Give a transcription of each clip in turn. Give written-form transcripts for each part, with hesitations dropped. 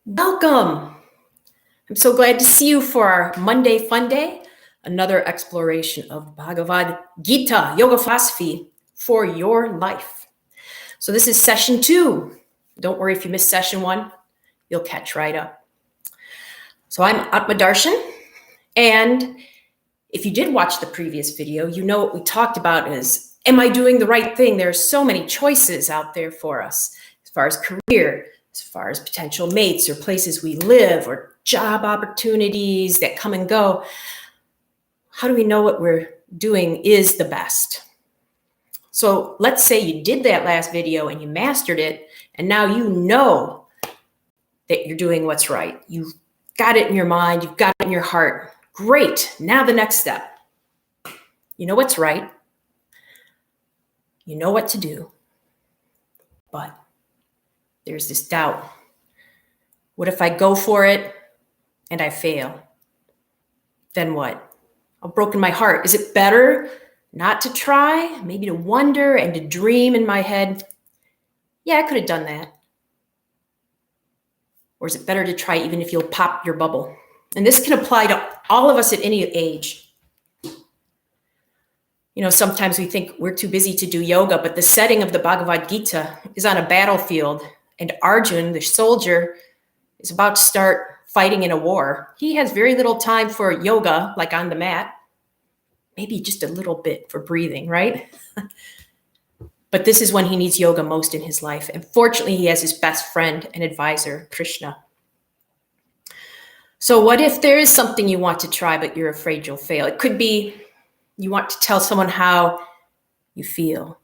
Welcome. I'm so glad to see you for our Monday Funday, another exploration of Bhagavad Gita, yoga philosophy for your life. So this is session 2. Don't worry if you missed session 1, you'll catch right up. So I'm Atmadarshan, and if you did watch the previous video, you know what we talked about is, am I doing the right thing? There are so many choices out there for us as far as career, as far as potential mates or places we live or job opportunities that come and go. How do we know what we're doing is the best? So let's say you did that last video and you mastered it, and now you know that you're doing what's right. You've got it in your mind, you've got it in your heart. Great. Now the next step. You know what's right. You know what to do. But there's this doubt. What if I go for it and I fail? Then what? I've broken my heart. Is it better not to try? Maybe to wonder and to dream in my head? Yeah, I could have done that. Or is it better to try even if you'll pop your bubble? And this can apply to all of us at any age. You know, sometimes we think we're too busy to do yoga, but the setting of the Bhagavad Gita is on a battlefield, and Arjun, the soldier, is about to start fighting in a war. He has very little time for yoga, like on the mat, maybe just a little bit for breathing, right? But this is when he needs yoga most in his life. And fortunately, he has his best friend and advisor, Krishna. So what if there is something you want to try, but you're afraid you'll fail? It could be you want to tell someone how you feel,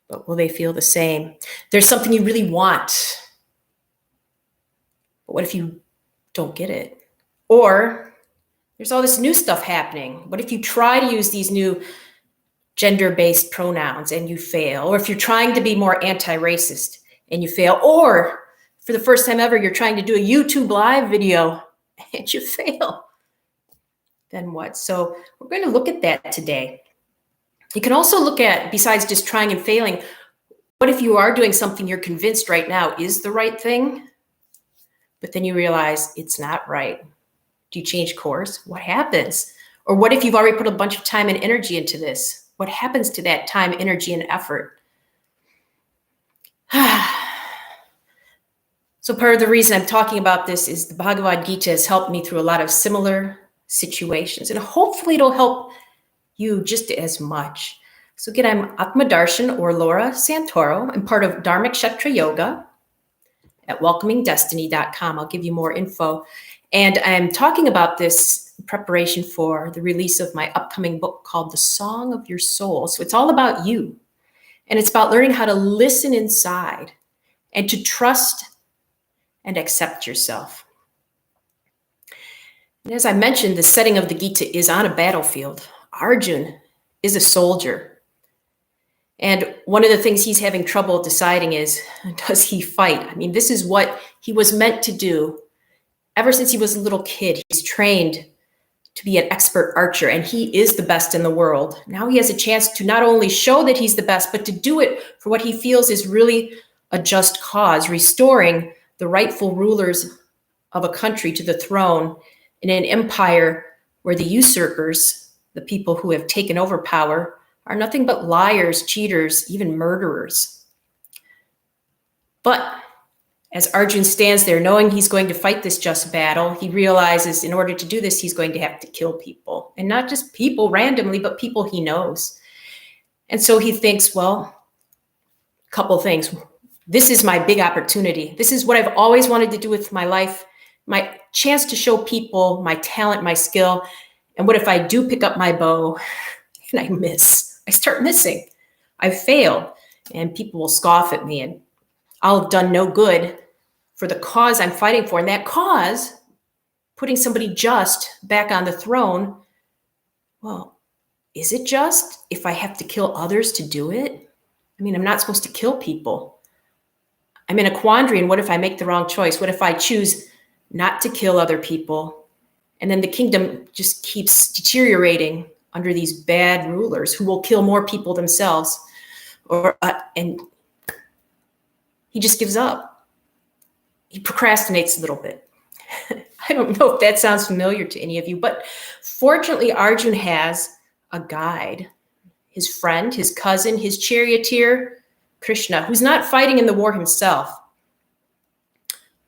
but will they feel the same? There's something you really want, but what if you don't get it? Or there's all this new stuff happening. What if you try to use these new gender-based pronouns and you fail? Or if you're trying to be more anti-racist and you fail? Or for the first time ever, you're trying to do a YouTube live video and you fail? Then what? So we're going to look at that today. You can also look at, besides just trying and failing, what if you are doing something you're convinced right now is the right thing, but then you realize it's not right? Do you change course? What happens? Or what if you've already put a bunch of time and energy into this? What happens to that time, energy, and effort? So part of the reason I'm talking about this is the Bhagavad Gita has helped me through a lot of similar situations, and hopefully it'll help you just as much. So again, I'm Atmadarshan, or Laura Santoro. I'm part of Dharmic Kshetra Yoga at welcomingdestiny.com. I'll give you more info. And I'm talking about this in preparation for the release of my upcoming book called The Song of Your Soul. So it's all about you. And it's about learning how to listen inside and to trust and accept yourself. And as I mentioned, the setting of the Gita is on a battlefield. Arjun is a soldier. And one of the things he's having trouble deciding is, does he fight? I mean, this is what he was meant to do. Ever since he was a little kid, he's trained to be an expert archer, and he is the best in the world. Now he has a chance to not only show that he's the best, but to do it for what he feels is really a just cause, restoring the rightful rulers of a country to the throne in an empire where the usurpers, the people who have taken over power, are nothing but liars, cheaters, even murderers. But as Arjun stands there knowing he's going to fight this just battle, he realizes in order to do this, he's going to have to kill people. And not just people randomly, but people he knows. And so he thinks, well, a couple things. This is my big opportunity. This is what I've always wanted to do with my life, my chance to show people my talent, my skill. And what if I do pick up my bow and I miss? I start missing. I fail, and people will scoff at me, and I'll have done no good for the cause I'm fighting for. And that cause, putting somebody just back on the throne, well, is it just if I have to kill others to do it? I mean, I'm not supposed to kill people. I'm in a quandary, and what if I make the wrong choice? What if I choose not to kill other people, and then the kingdom just keeps deteriorating under these bad rulers who will kill more people themselves? And he just gives up. He procrastinates a little bit. I don't know if that sounds familiar to any of you, but fortunately, Arjun has a guide, his friend, his cousin, his charioteer, Krishna, who's not fighting in the war himself,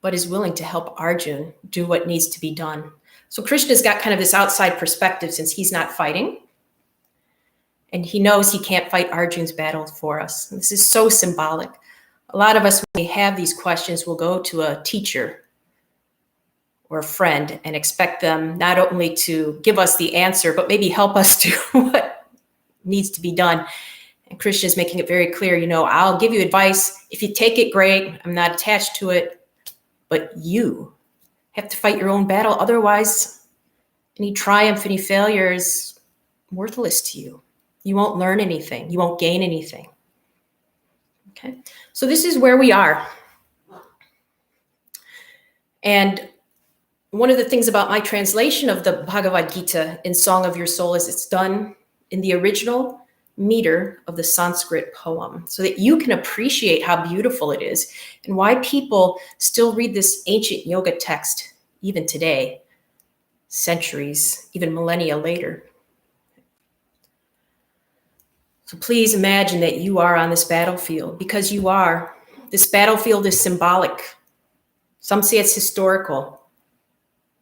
but is willing to help Arjun do what needs to be done. So Krishna's got kind of this outside perspective since he's not fighting. And he knows he can't fight Arjun's battle for us. And this is so symbolic. A lot of us, when we have these questions, will go to a teacher or a friend and expect them not only to give us the answer, but maybe help us do what needs to be done. And Krishna is making it very clear, I'll give you advice. If you take it, great. I'm not attached to it. But you have to fight your own battle. Otherwise, any triumph, any failure is worthless to you. You won't learn anything. You won't gain anything. Okay, so this is where we are. And one of the things about my translation of the Bhagavad Gita in Song of Your Soul is it's done in the original meter of the Sanskrit poem so that you can appreciate how beautiful it is and why people still read this ancient yoga text even today, centuries, even millennia later. So please imagine that you are on this battlefield, because you are. This battlefield is symbolic. Some say it's historical,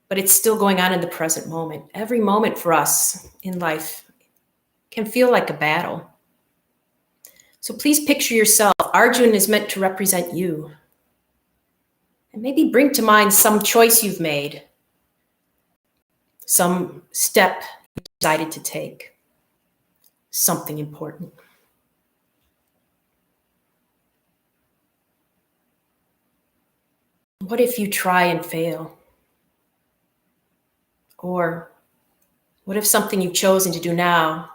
but it's still going on in the present moment. Every moment for us in life can feel like a battle. So please picture yourself. Arjun is meant to represent you. And maybe bring to mind some choice you've made, some step you decided to take, something important. What if you try and fail? Or what if something you've chosen to do now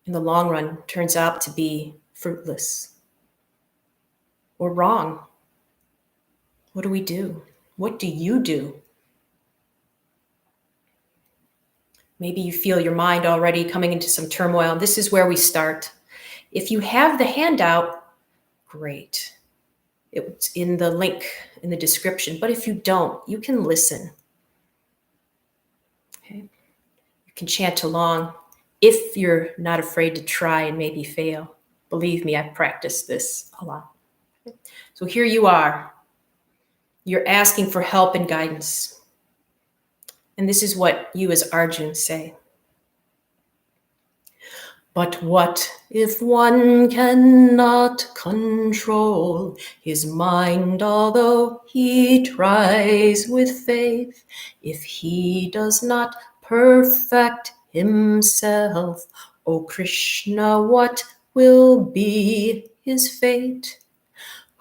in the long run turns out to be fruitless or wrong? What do we do? What do you do? Maybe you feel your mind already coming into some turmoil. This is where we start. If you have the handout, great. It's in the link in the description. But if you don't, you can listen. Okay? You can chant along if you're not afraid to try and maybe fail. Believe me, I've practiced this a lot. So here you are. You're asking for help and guidance. And this is what you as Arjun say. But what if one cannot control his mind, although he tries with faith? If he does not perfect himself, O Krishna, what will be his fate?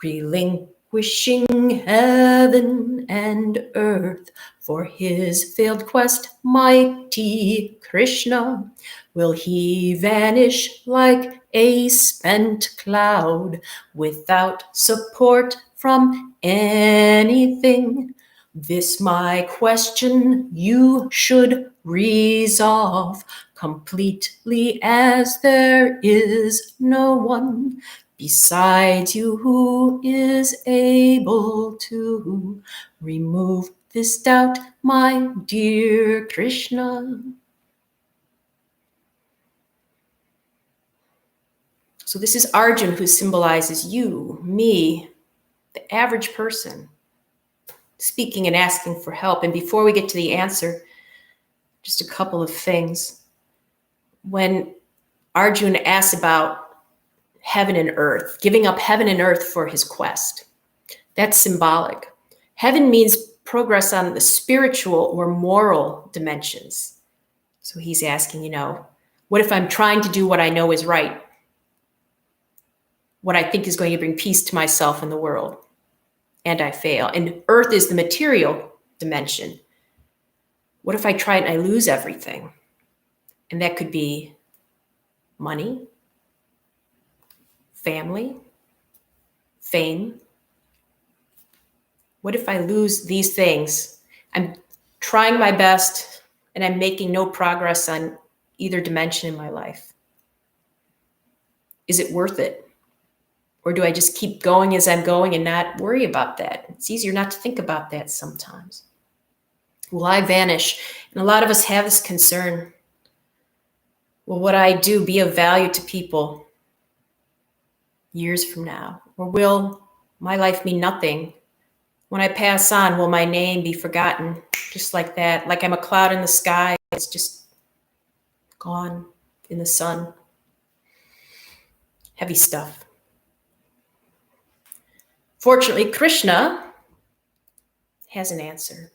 Relinquishing heaven and earth for his failed quest, mighty Krishna, will he vanish like a spent cloud without support from anything? This my question you should resolve completely, as there is no one besides you who is able to remove this doubt, my dear Krishna. So this is Arjun, who symbolizes you, me, the average person, speaking and asking for help. And before we get to the answer, just a couple of things. When Arjun asks about heaven and earth, giving up heaven and earth for his quest, that's symbolic. Heaven means progress on the spiritual or moral dimensions. So he's asking, what if I'm trying to do what I know is right? What I think is going to bring peace to myself and the world, and I fail. And earth is the material dimension. What if I try and I lose everything? And that could be money, family, fame. What if I lose these things? I'm trying my best and I'm making no progress on either dimension in my life. Is it worth it? Or do I just keep going as I'm going and not worry about that? It's easier not to think about that sometimes. Will I vanish? And a lot of us have this concern. Will what I do be of value to people years from now? Or will my life mean nothing? When I pass on, will my name be forgotten just like that? Like I'm a cloud in the sky, it's just gone in the sun. Heavy stuff. Fortunately, Krishna has an answer.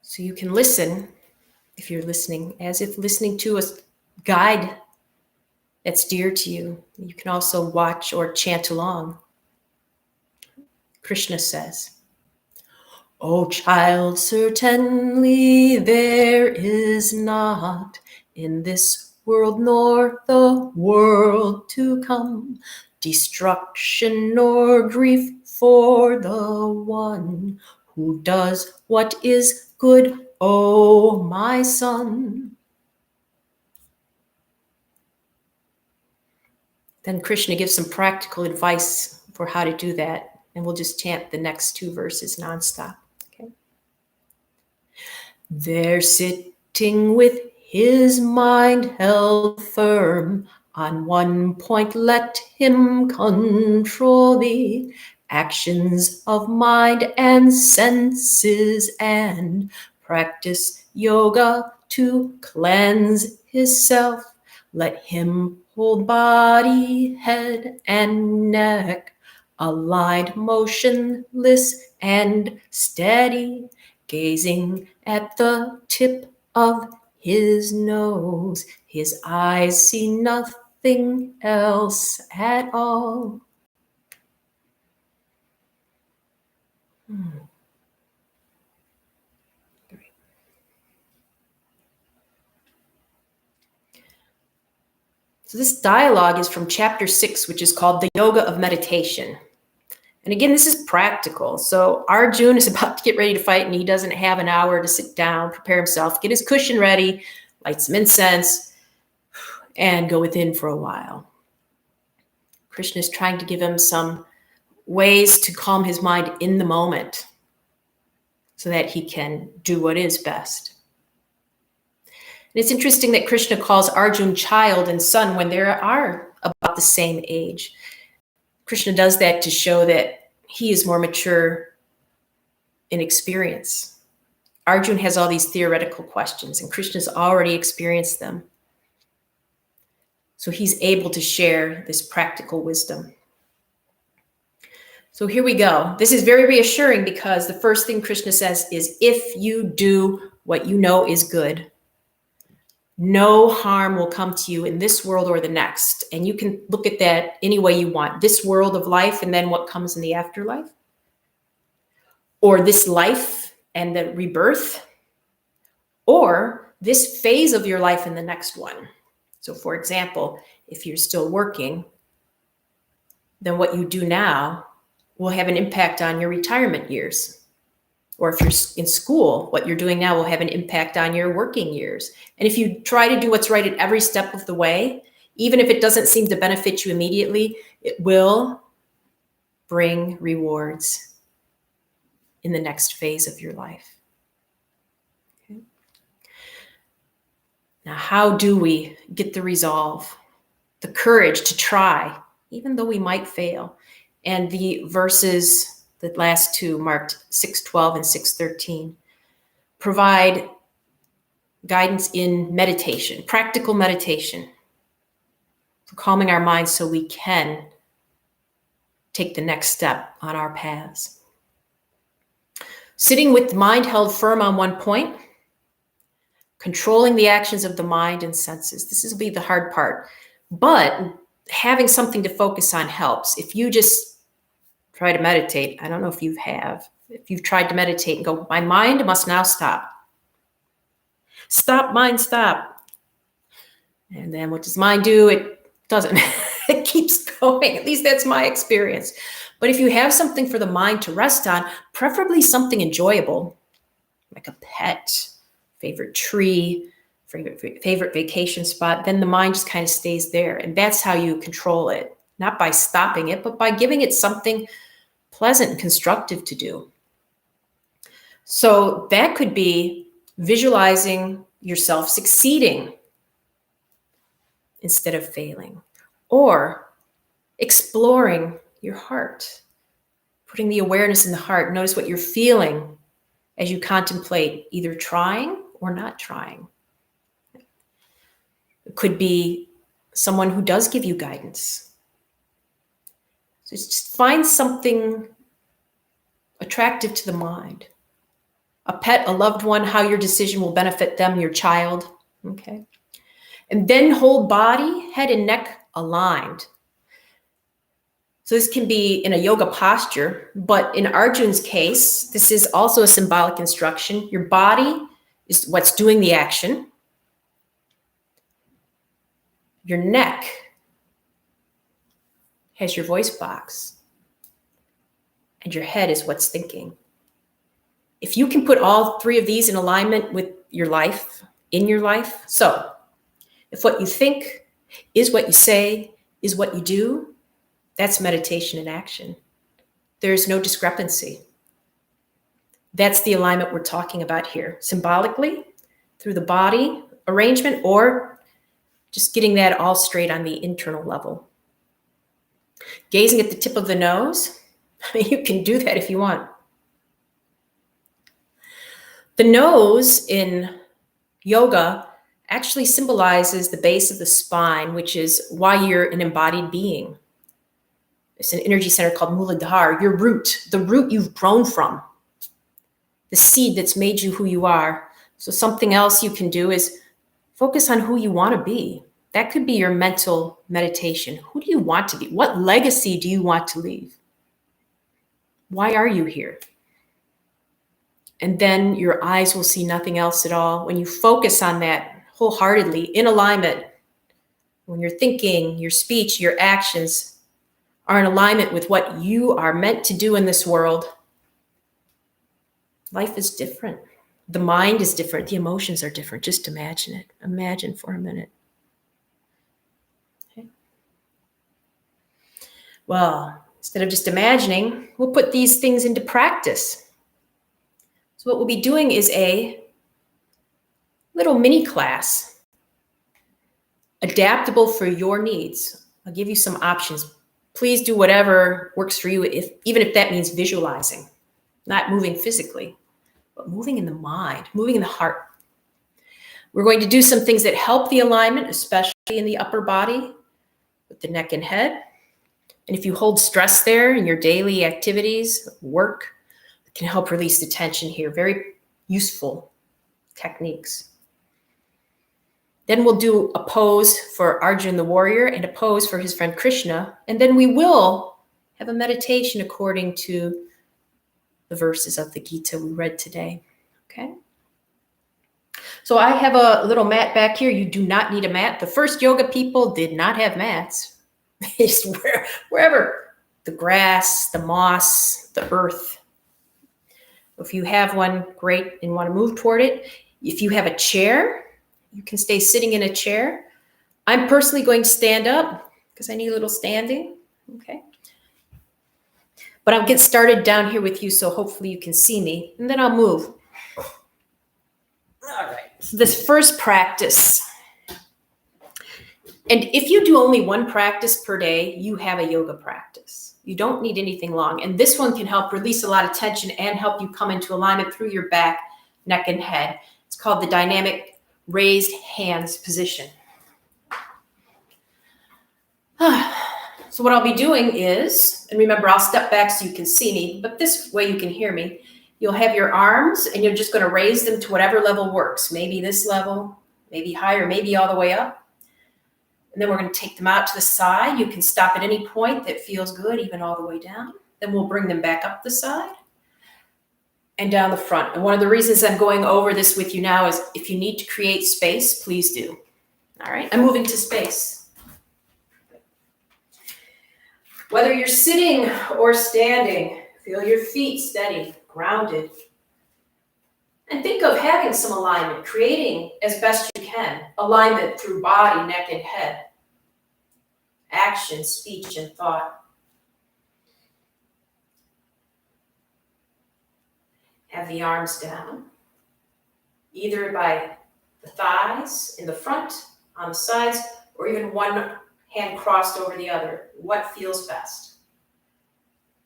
So you can listen, if you're listening, as if listening to a guide that's dear to you. You can also watch or chant along. Krishna says, "O child, certainly there is not in this world nor the world to come destruction nor grief for the one who does what is good, O my son." Then Krishna gives some practical advice for how to do that, and we'll just chant the next 2 verses nonstop. Okay? There sitting with his mind held firm on one point, let him control the actions of mind and senses and practice yoga to cleanse his self. Let him hold body, head, and neck aligned, motionless, and steady, gazing at the tip of his nose. His eyes see nothing else at all. So this dialogue is from chapter 6, which is called The Yoga of Meditation. And again, this is practical. So Arjuna is about to get ready to fight, and he doesn't have an hour to sit down, prepare himself, get his cushion ready, light some incense, and go within for a while. Krishna is trying to give him some ways to calm his mind in the moment so that he can do what is best. And it's interesting that Krishna calls Arjuna child and son when they are about the same age. Krishna does that to show that he is more mature in experience. Arjuna has all these theoretical questions, and Krishna's already experienced them. So he's able to share this practical wisdom. So here we go. This is very reassuring because the first thing Krishna says is, if you do what you know is good, no harm will come to you in this world or the next. And you can look at that any way you want. This world of life and then what comes in the afterlife. Or this life and the rebirth. Or this phase of your life and the next one. So for example, if you're still working, then what you do now will have an impact on your retirement years. Or if you're in school, what you're doing now will have an impact on your working years. And if you try to do what's right at every step of the way, even if it doesn't seem to benefit you immediately, it will bring rewards in the next phase of your life. Okay. Now, how do we get the resolve, the courage to try, even though we might fail? And the verses, the last 2 marked 6:12 and 6:13, provide guidance in meditation, practical meditation, for calming our minds so we can take the next step on our paths. Sitting with the mind held firm on one point, controlling the actions of the mind and senses. This will be the hard part, but having something to focus on helps. If you just try to meditate, I don't know if you've tried to meditate and go, my mind must now stop. Stop, mind, stop. And then what does mind do? It doesn't. It keeps going. At least that's my experience. But if you have something for the mind to rest on, preferably something enjoyable, like a pet, favorite tree, favorite vacation spot, then the mind just kind of stays there. And that's how you control it. Not by stopping it, but by giving it something pleasant and constructive to do. So that could be visualizing yourself succeeding instead of failing, or exploring your heart, putting the awareness in the heart. Notice what you're feeling as you contemplate either trying or not trying. It could be someone who does give you guidance. So just find something attractive to the mind. A pet, a loved one, how your decision will benefit them, your child. Okay. And then hold body, head, and neck aligned. So this can be in a yoga posture, but in Arjun's case, this is also a symbolic instruction. Your body is what's doing the action. Your neck has your voice box, and your head is what's thinking. If you can put all three of these in alignment with your life, in your life, so if what you think is what you say, is what you do, that's meditation in action. There's no discrepancy. That's the alignment we're talking about here, symbolically, through the body arrangement, or just getting that all straight on the internal level. Gazing at the tip of the nose, I mean, you can do that if you want. The nose in yoga actually symbolizes the base of the spine, which is why you're an embodied being. It's an energy center called Muladhara, your root, the root you've grown from, the seed that's made you who you are. So something else you can do is focus on who you want to be. That could be your mental meditation. Who do you want to be? What legacy do you want to leave? Why are you here? And then your eyes will see nothing else at all. When you focus on that wholeheartedly, in alignment, when you're thinking, your speech, your actions are in alignment with what you are meant to do in this world, life is different. The mind is different. The emotions are different. Just imagine it. Imagine for a minute. Okay. Well, instead of just imagining, we'll put these things into practice. So what we'll be doing is a little mini class, adaptable for your needs. I'll give you some options. Please do whatever works for you, even if that means visualizing, not moving physically, but moving in the mind, moving in the heart. We're going to do some things that help the alignment, especially in the upper body with the neck and head. And if you hold stress there in your daily activities, work, it can help release the tension here. Very useful techniques. Then we'll do a pose for Arjun the warrior and a pose for his friend Krishna. And then we will have a meditation according to the verses of the Gita we read today. Okay? So I have a little mat back here. You do not need a mat. The first yoga people did not have mats. It's wherever, the grass, the moss, the earth. If you have one, great, and want to move toward it. If you have a chair, you can stay sitting in a chair. I'm personally going to stand up because I need a little standing. Okay. But I'll get started down here with you, so hopefully you can see me, and then I'll move. All right. So this first practice. And if you do only one practice per day, you have a yoga practice. You don't need anything long. And this one can help release a lot of tension and help you come into alignment through your back, neck, and head. It's called the dynamic raised hands position. So what I'll be doing is, and remember, I'll step back so you can see me, but this way you can hear me. You'll have your arms and you're just going to raise them to whatever level works. Maybe this level, maybe higher, maybe all the way up. And then we're going to take them out to the side. You can stop at any point that feels good, even all the way down. Then we'll bring them back up the side and down the front. And one of the reasons I'm going over this with you now is if you need to create space, please do. All right, I'm moving to space. Whether you're sitting or standing, feel your feet steady, grounded. And think of having some alignment, creating as best you can, alignment through body, neck, and head, action, speech, and thought. have the arms down, either by the thighs in the front, on the sides, or even one hand crossed over the other. What feels best?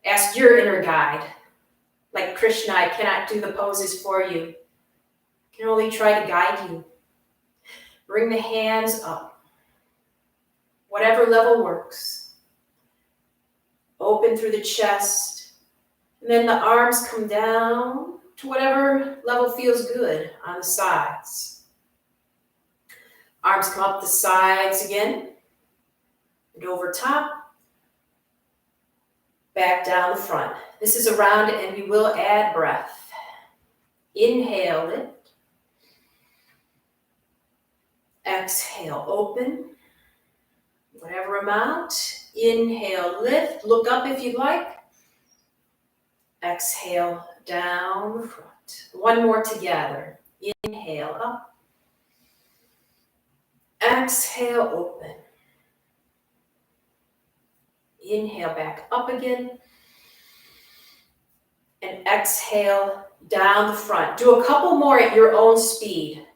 Ask your inner guide. Like Krishna, I cannot do the poses for you. I can only try to guide you. Bring the hands up. Whatever level works. Open through the chest. And then the arms come down to whatever level feels good on the sides. Arms come up the sides again. And over top. Back down the front. This is a round and we will add breath. Inhale, lift. Exhale, open. Whatever amount. Inhale, lift. Look up if you'd like. Exhale, down the front. One more together. Inhale, up. Exhale, open. Inhale, back up again. And exhale, down the front. Do a couple more at your own speed.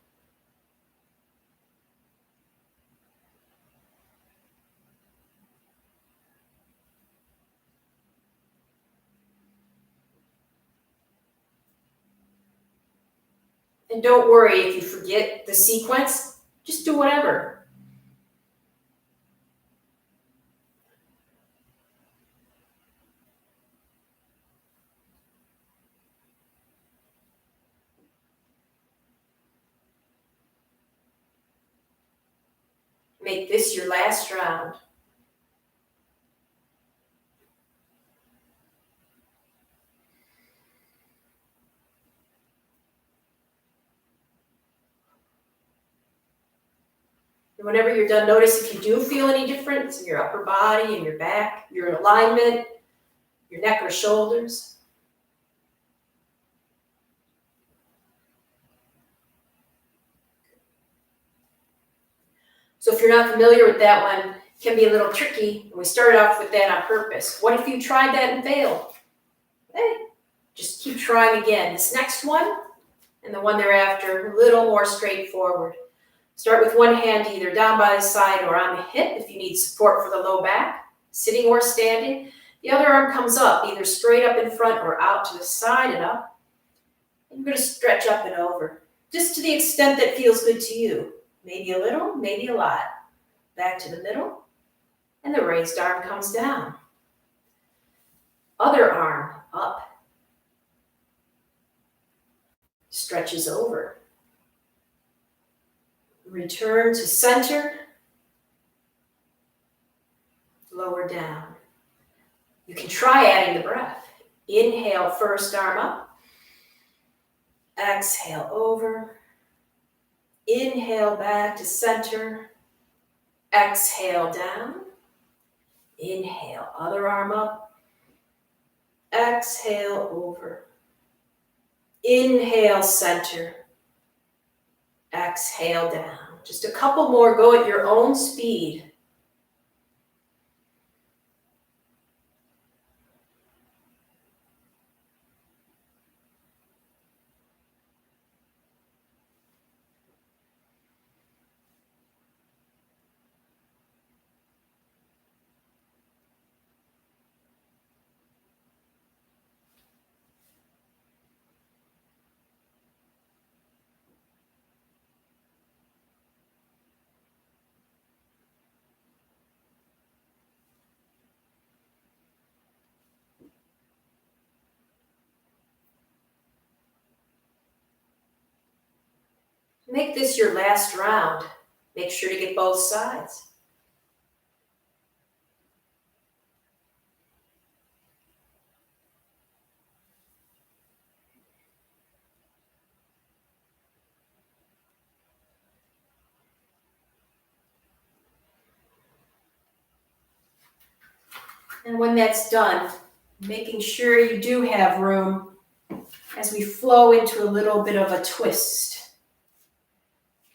And don't worry if you forget the sequence, just do whatever. Make this your last round. And whenever you're done, notice if you do feel any difference in your upper body, in your back, your alignment, your neck or shoulders. So if you're not familiar with that one, it can be a little tricky. And we started off with that on purpose. What if you tried that and failed? Hey, just keep trying again. This next one and the one thereafter, a little more straightforward. Start with one hand either down by the side or on the hip if you need support for the low back, sitting or standing. The other arm comes up, either straight up in front or out to the side and up. And you're going to stretch up and over, just to the extent that feels good to you. Maybe a little, maybe a lot. Back to the middle, and the raised arm comes down. Other arm up. Stretches over. Return to center. Lower down. You can try adding the breath. Inhale, first arm up. Exhale, over. Inhale, back to center. Exhale, down. Inhale, other arm up. Exhale, over. Inhale, center. Exhale, down. Just a couple more. Go at your own speed. Make this your last round. Make sure to get both sides. And when that's done, making sure you do have room as we flow into a little bit of a twist.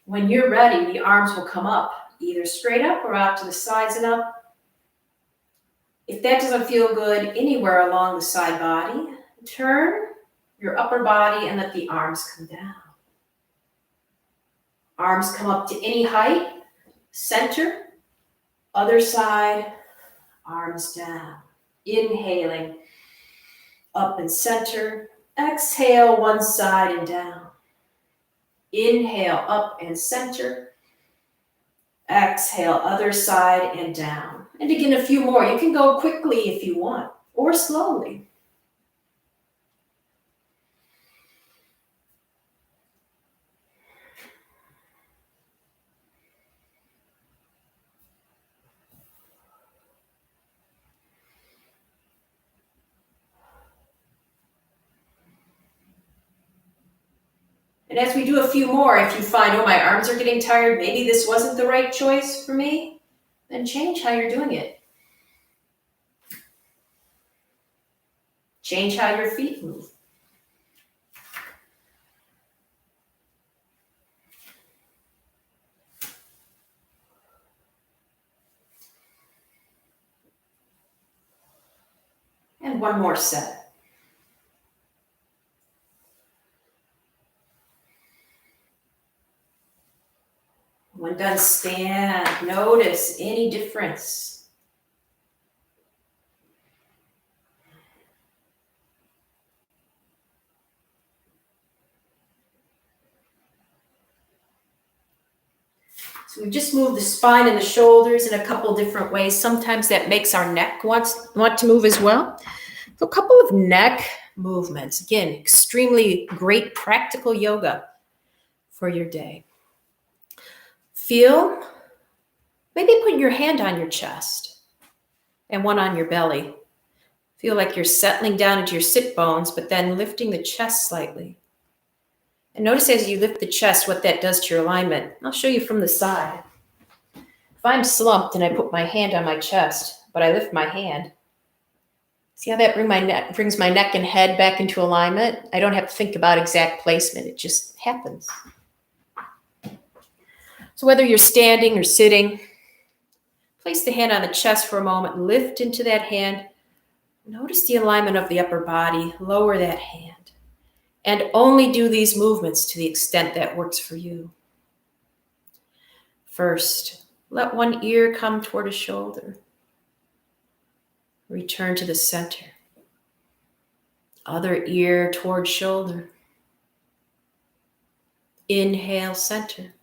When you're ready, the arms will come up, either straight up or out to the sides and up. If that doesn't feel good anywhere along the side body, turn your upper body and let the arms come down. Arms come up to any height, center, other side, arms down. Inhaling, up and center. Exhale, one side and down. Inhale, up and center. Exhale, other side and down. And again, a few more. You can go quickly if you want, or slowly. And as we do a few more, if you find, oh, my arms are getting tired, maybe this wasn't the right choice for me, then change how you're doing it. Change how your feet move. And one more set. When done, stand. Notice any difference. So we've just moved the spine and the shoulders in a couple different ways. Sometimes that makes our neck want to move as well. So a couple of neck movements. Again, extremely great practical yoga for your day. Feel, maybe put your hand on your chest and one on your belly. Feel like you're settling down into your sit bones, but then lifting the chest slightly. And notice as you lift the chest what that does to your alignment. I'll show you from the side. If I'm slumped and I put my hand on my chest, but I lift my hand, see how that brings my neck and head back into alignment? I don't have to think about exact placement. It just happens. So whether you're standing or sitting, place the hand on the chest for a moment, lift into that hand. Notice the alignment of the upper body, lower that hand. And only do these movements to the extent that works for you. First, let one ear come toward a shoulder. Return to the center. Other ear toward shoulder. Inhale, center.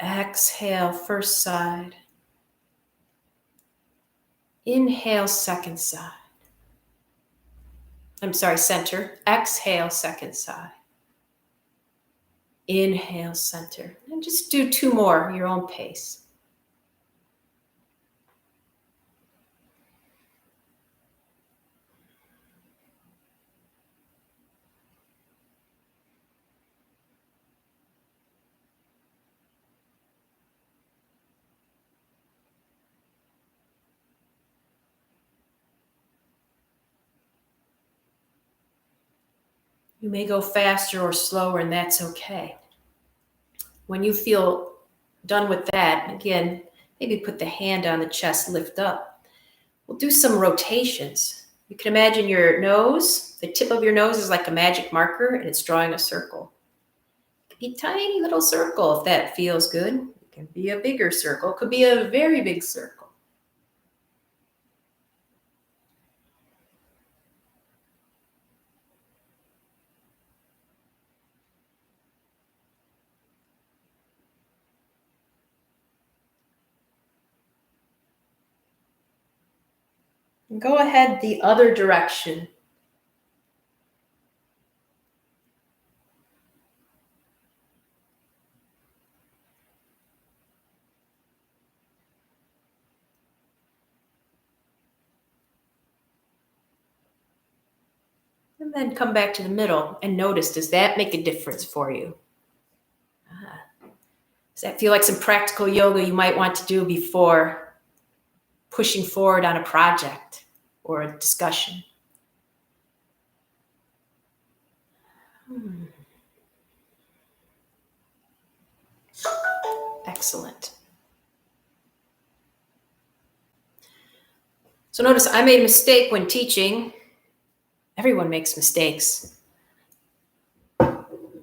Exhale, first side. Inhale, second side. Center. Exhale, second side. Inhale, center. And just do two more, your own pace. You may go faster or slower, and that's okay. When you feel done with that, again, maybe put the hand on the chest, lift up. We'll do some rotations. You can imagine your nose, the tip of your nose is like a magic marker, and it's drawing a circle. It could be a tiny little circle if that feels good. It can be a bigger circle. It could be a very big circle. Go ahead the other direction. And then come back to the middle and notice, does that make a difference for you? Does that feel like some practical yoga you might want to do before pushing forward on a project or a discussion? Excellent. So notice I made a mistake when teaching. Everyone makes mistakes.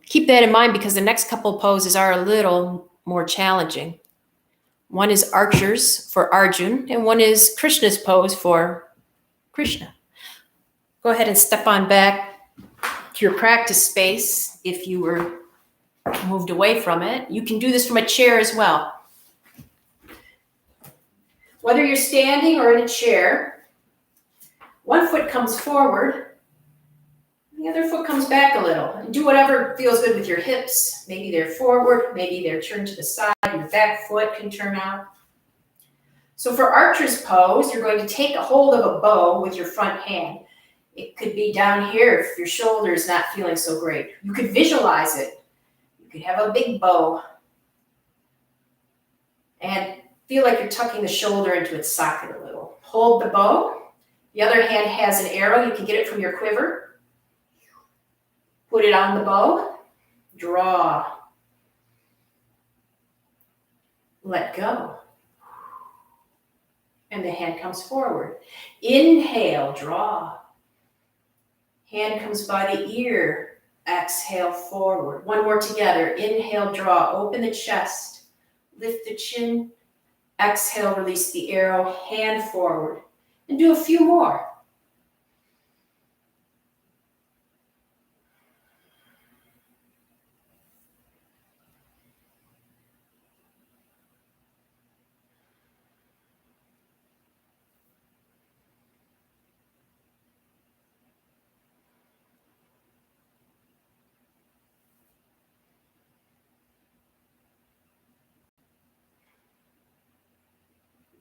Keep that in mind because the next couple poses are a little more challenging. One is Archer's for Arjun, and one is Krishna's pose for Krishna. Go ahead and step on back to your practice space if you were moved away from it. You can do this from a chair as well. Whether you're standing or in a chair, one foot comes forward, the other foot comes back a little. And do whatever feels good with your hips. Maybe they're forward, maybe they're turned to the side, your back foot can turn out. So for Archer's pose, you're going to take a hold of a bow with your front hand. It could be down here if your shoulder is not feeling so great. You could visualize it. You could have a big bow and feel like you're tucking the shoulder into its socket a little. Hold the bow. The other hand has an arrow. You can get it from your quiver. Put it on the bow. Draw. Let go. And the hand comes forward. Inhale, draw. Hand comes by the ear. Exhale, forward. One more together. Inhale, draw. Open the chest. Lift the chin. Exhale, release the arrow. Hand forward. And do a few more.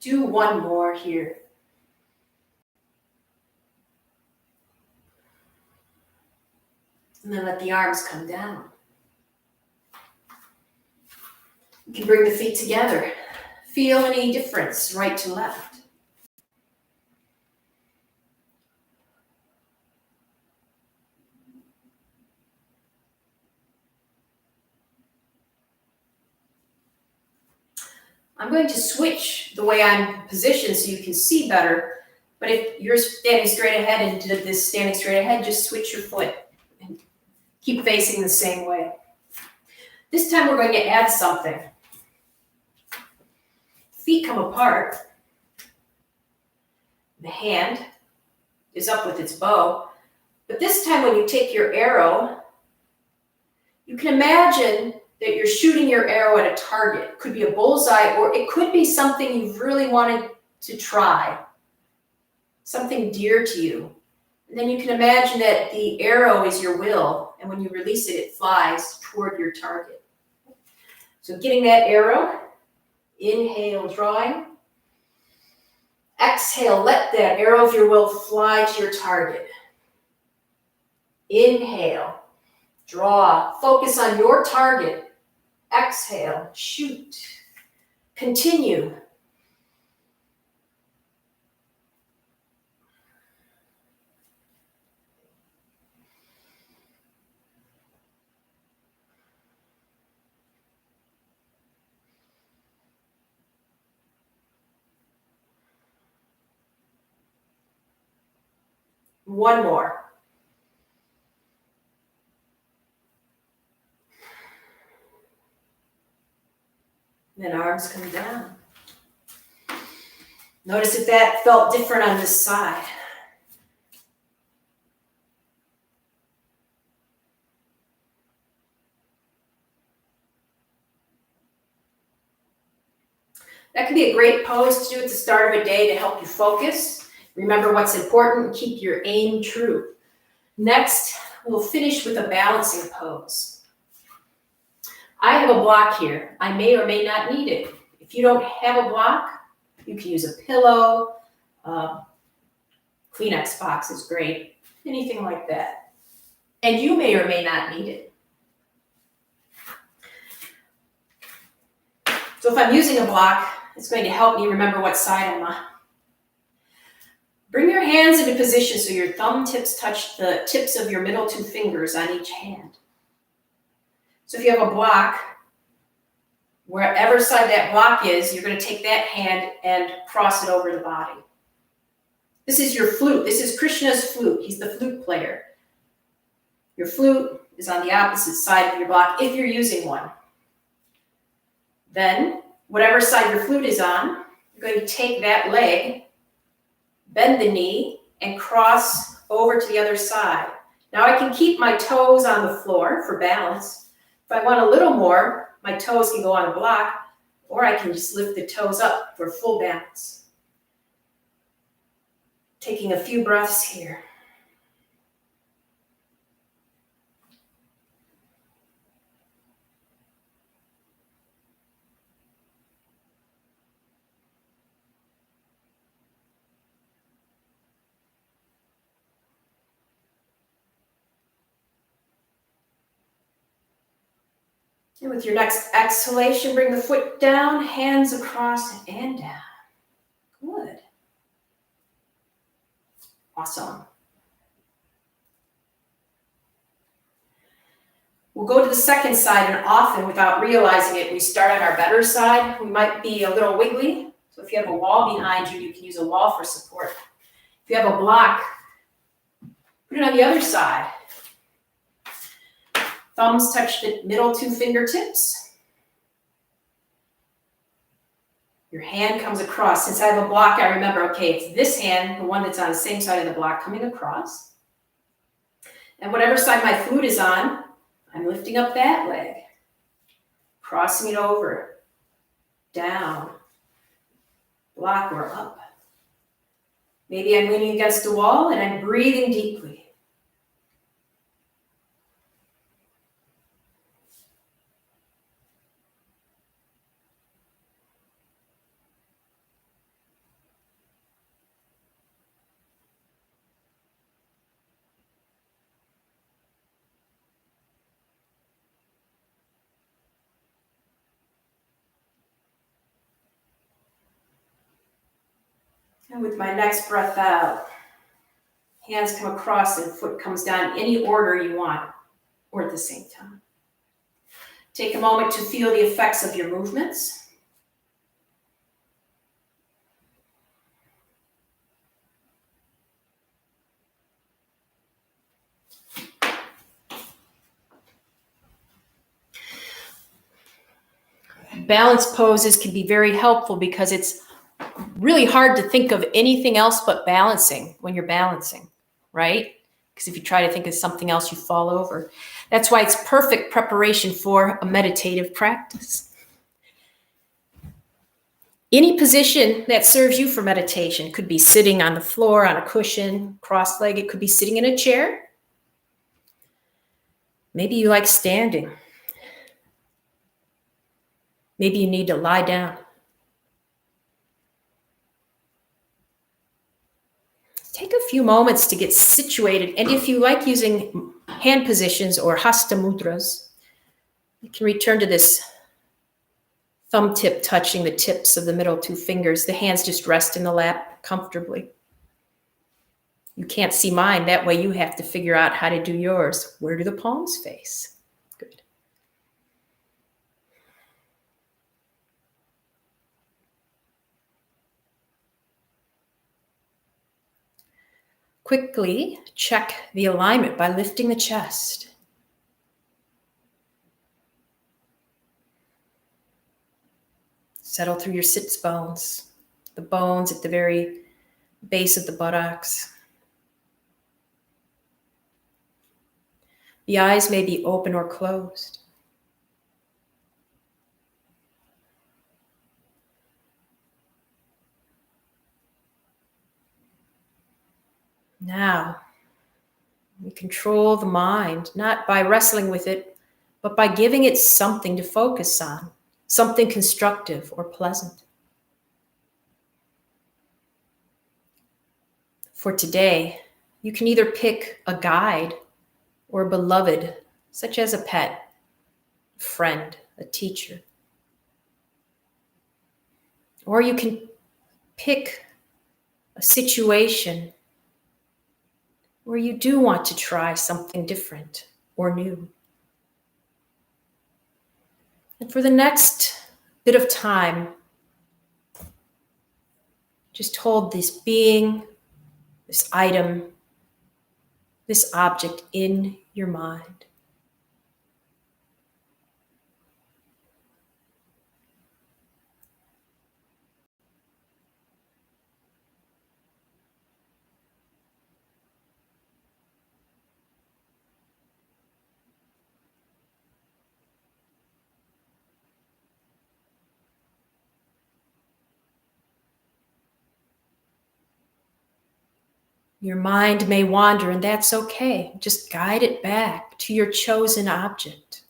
Do one more here. And then let the arms come down. You can bring the feet together. Feel any difference, right to left. I'm going to switch the way I'm positioned so you can see better. But if you're standing straight ahead and did this standing straight ahead, just switch your foot and keep facing the same way. This time we're going to add something. Feet come apart. The hand is up with its bow. But this time when you take your arrow, you can imagine that you're shooting your arrow at a target. It could be a bullseye, or it could be something you've really wanted to try, something dear to you. And then you can imagine that the arrow is your will, and when you release it, it flies toward your target. So getting that arrow, inhale, drawing. Exhale, let that arrow of your will fly to your target. Inhale, draw, focus on your target. Exhale, shoot. Continue. One more. Then arms come down. Notice if that felt different on this side. That can be a great pose to do at the start of a day to help you focus. Remember what's important and keep your aim true. Next, we'll finish with a balancing pose. I have a block here. I may or may not need it. If you don't have a block, you can use a pillow. Kleenex box is great. Anything like that. And you may or may not need it. So if I'm using a block, it's going to help me remember what side I'm on. Bring your hands into position so your thumb tips touch the tips of your middle two fingers on each hand. So if you have a block, wherever side that block is, you're going to take that hand and cross it over the body. This is your flute. This is Krishna's flute. He's the flute player. Your flute is on the opposite side of your block if you're using one. Then, whatever side your flute is on, you're going to take that leg, bend the knee, and cross over to the other side. Now I can keep my toes on the floor for balance. If I want a little more, my toes can go on a block, or I can just lift the toes up for full balance. Taking a few breaths here. And with your next exhalation, bring the foot down, hands across and down. Good. Awesome. We'll go to the second side, and often without realizing it, we start on our better side. We might be a little wiggly. So if you have a wall behind you, you can use a wall for support. If you have a block, put it on the other side. Thumbs touch the middle two fingertips. Your hand comes across. Since I have a block, I remember, okay, it's this hand, the one that's on the same side of the block, coming across. And whatever side my flute is on, I'm lifting up that leg, crossing it over, down, block or up. Maybe I'm leaning against the wall and I'm breathing deeply. And with my next breath out, hands come across and foot comes down, any order you want, or at the same time. Take a moment to feel the effects of your movements. Balance poses can be very helpful because it's really hard to think of anything else but balancing when you're balancing, right? Because if you try to think of something else, you fall over. That's why it's perfect preparation for a meditative practice. Any position that serves you for meditation. Could be sitting on the floor, on a cushion, cross-legged. Could be sitting in a chair. Maybe you like standing. Maybe you need to lie down. Take a few moments to get situated. And if you like using hand positions or hasta mudras, you can return to this thumb tip touching the tips of the middle two fingers. The hands just rest in the lap comfortably. You can't see mine. That way you have to figure out how to do yours. Where do the palms face? Good. Quickly check the alignment by lifting the chest. Settle through your sits bones, the bones at the very base of the buttocks. The eyes may be open or closed. Now, we control the mind, not by wrestling with it, but by giving it something to focus on, something constructive or pleasant. For today, you can either pick a guide or a beloved, such as a pet, a friend, a teacher. Or you can pick a situation where you do want to try something different or new. And for the next bit of time, just hold this being this item, this object in your mind. Your mind may wander, and that's okay. Just guide it back to your chosen object.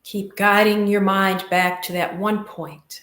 Keep guiding your mind back to that one point.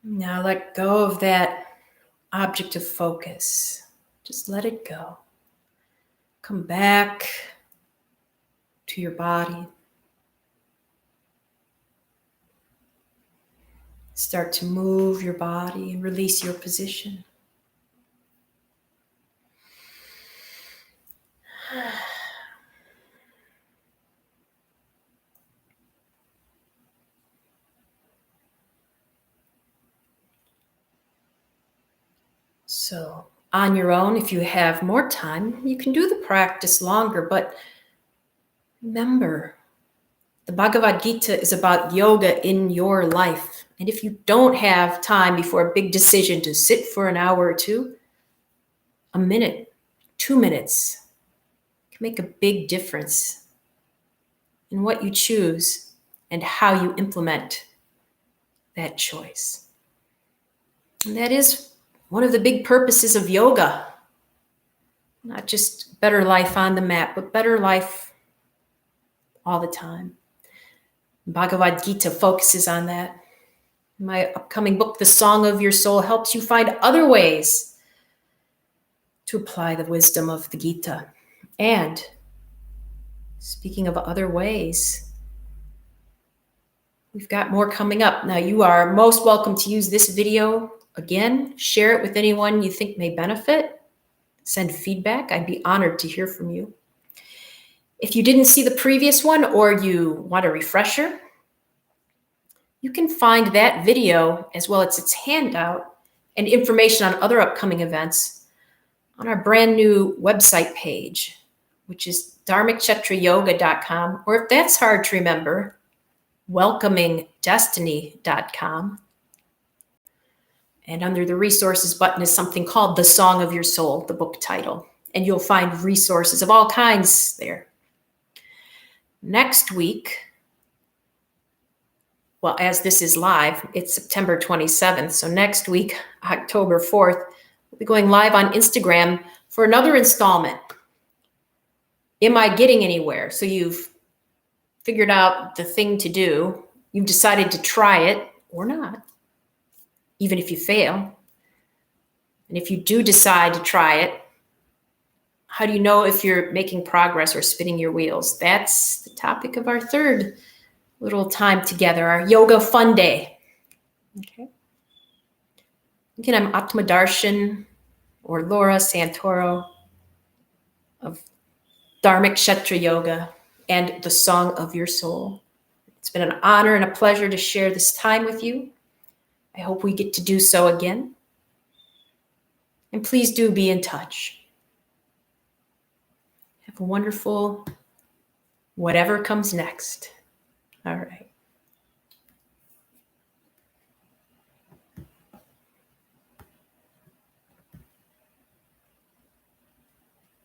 Now let go of that object of focus. Just let it go. Come back to your body. Start to move your body and release your position. So, on your own, if you have more time, you can do the practice longer, but remember, the Bhagavad Gita is about yoga in your life. And if you don't have time before a big decision to sit for an hour or two, a minute, 2 minutes can make a big difference in what you choose and how you implement that choice. And that is one of the big purposes of yoga. Not just better life on the mat, but better life all the time. Bhagavad Gita focuses on that. My upcoming book, The Song of Your Soul, helps you find other ways to apply the wisdom of the Gita. And speaking of other ways, we've got more coming up. Now, you are most welcome to use this video again, share it with anyone you think may benefit, send feedback. I'd be honored to hear from you. If you didn't see the previous one or you want a refresher, you can find that video as well as its handout and information on other upcoming events on our brand new website page, which is dharmikchatrayoga.com, or if that's hard to remember, welcomingdestiny.com. And under the resources button is something called The Song of Your Soul, the book title. And you'll find resources of all kinds there. Next week, well, as this is live, it's September 27th. So next week, October 4th, we'll be going live on Instagram for another installment. Am I getting anywhere? So you've figured out the thing to do. You've decided to try it or not, even if you fail. And if you do decide to try it, how do you know if you're making progress or spinning your wheels? That's the topic of our third little time together, our Yoga Funday. Okay. Again, I'm Atmadarshan, or Laura Santoro, of Dharmic Kshetra Yoga and the Song of Your Soul. It's been an honor and a pleasure to share this time with you. I hope we get to do so again. And please do be in touch. Have a wonderful whatever comes next. All right.